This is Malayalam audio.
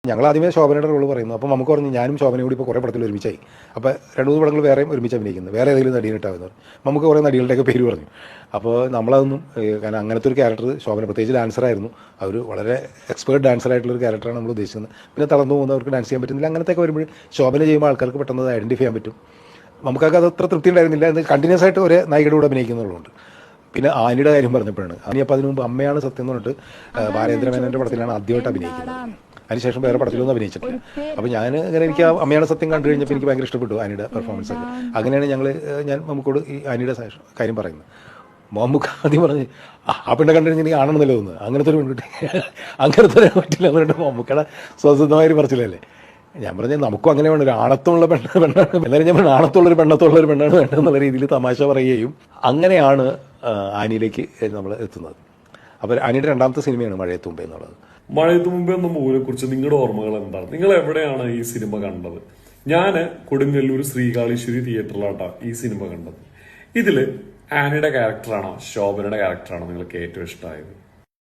ഞങ്ങൾ ആദ്യമേ ശോഭനയുടെ റോള് പറയുന്നു. അപ്പോൾ നമുക്ക് പറഞ്ഞു ഞാനും ശോഭനയും കൂടി ഇപ്പോൾ കുറേ പടത്തിൽ ഒരുമിച്ചായി. അപ്പോൾ 2-3 പടങ്ങൾ വേറെയും ഒരുമിച്ച് അഭിനയിക്കുന്നത്, വേറെ ഏതെങ്കിലും നടിയിട്ടാവുന്നത്. നമുക്ക് കുറേ നടികളുടെയൊക്കെ പേര് പറഞ്ഞു. അപ്പോൾ നമ്മളതൊന്നും, കാരണം അങ്ങനത്തെ ഒരു ക്യാരക്ടർ ശോഭന പ്രത്യേകിച്ച് ഡാൻസറായിരുന്നു. അവർ വളരെ എക്സ്പേർട്ട് ഡാൻസറായിട്ടുള്ളൊരു ക്യാരക്ടറാണ് നമ്മൾ ഉദ്ദേശിക്കുന്നത്. പിന്നെ തളർന്നു പോകുന്നവർക്ക് ഡാൻസ് ചെയ്യാൻ പറ്റുന്നില്ല, അങ്ങനത്തെയൊക്കെ വരുമ്പോൾ ശോഭന ചെയ്യുമ്പോൾ ആൾക്കാർക്ക് പെട്ടെന്ന് ഐഡൻറ്റിഫൈ ചെയ്യാൻ പറ്റും. നമുക്കൊക്കെ അത് അത്ര തൃപ്തി ഉണ്ടായിരുന്നില്ല. എന്ന് കണ്ടിന്യൂസ് ആയിട്ട് ഒരേ നായികയുടെ കൂടെ അഭിനയിക്കുന്നുള്ളതുകൊണ്ട്. പിന്നെ ആനിയുടെ കാര്യം പറഞ്ഞപ്പോഴാണ്, ആനി അപ്പോൾ അതിന് മുമ്പ് അമ്മയാണ് സത്യം എന്ന് പറഞ്ഞിട്ട് ബാലേന്ദ്രമേനോൻ്റെ പടത്തിലാണ് ആദ്യമായിട്ട് അഭിനയിക്കുന്നത്. അതിനുശേഷം വേറെ പടത്തിലൊന്നും അഭിനയിച്ചിട്ടില്ല. അപ്പോൾ ഞാൻ ഇങ്ങനെ എനിക്ക് അമ്മയാണ് സത്യം കണ്ടു കഴിഞ്ഞപ്പോൾ എനിക്ക് ഭയങ്കര ഇഷ്ടപ്പെട്ടു ആനിയുടെ പെർഫോമൻസ് ഒക്കെ. അങ്ങനെയാണ് ഞാൻ നമുക്കോട് ഈ ആനിയുടെ കാര്യം പറയുന്നത്. നമുക്ക് ആദ്യം പറഞ്ഞ് ആ പെണ്ണെ കണ്ടു കഴിഞ്ഞാൽ എനിക്ക് ആണെന്നല്ലോ തോന്നുന്നത്, അങ്ങനത്തെ ഒരു പെൺകുട്ടി അങ്ങനത്തെ ഒരു പറ്റില്ല എന്ന് പറഞ്ഞിട്ട് മമ്മൂക്കയുടെ സ്വതന്ത്രമായൊരു പറച്ചിലല്ലേ. ഞാൻ പറഞ്ഞാൽ നമുക്കും അങ്ങനെ വേണം, ഒരു ആണത്തുള്ള പെണ്ണാണ്. എന്നാലും ഞാൻ ആണത്തുള്ളൊരു പെണ്ണത്തുള്ളൊരു പെണ്ണാണ് വേണ്ടതെന്നുള്ള രീതിയിൽ തമാശ പറയുകയും അങ്ങനെയാണ് ആനിയിലേക്ക് നമ്മൾ എത്തുന്നത്. അപ്പോൾ ആനിയുടെ രണ്ടാമത്തെ സിനിമയാണ് മഴയത്ത് മുമ്പേ എന്നുള്ളത്. മഴയത്ത് മുമ്പേ എന്ന മൂവിനെ കുറിച്ച് നിങ്ങളുടെ ഓർമ്മകൾ എന്താണ്? നിങ്ങൾ എവിടെയാണ് ഈ സിനിമ കണ്ടത്? ഞാൻ കൊടുങ്ങല്ലൂർ ശ്രീകാളീശ്വരി തിയേറ്ററിലാട്ടാ ഈ സിനിമ കണ്ടത്. ഇതില് ആനിയുടെ ക്യാരക്ടറാണോ ശോഭനയുടെ ക്യാരക്ടറാണോ നിങ്ങൾക്ക് ഏറ്റവും ഇഷ്ടമായത്?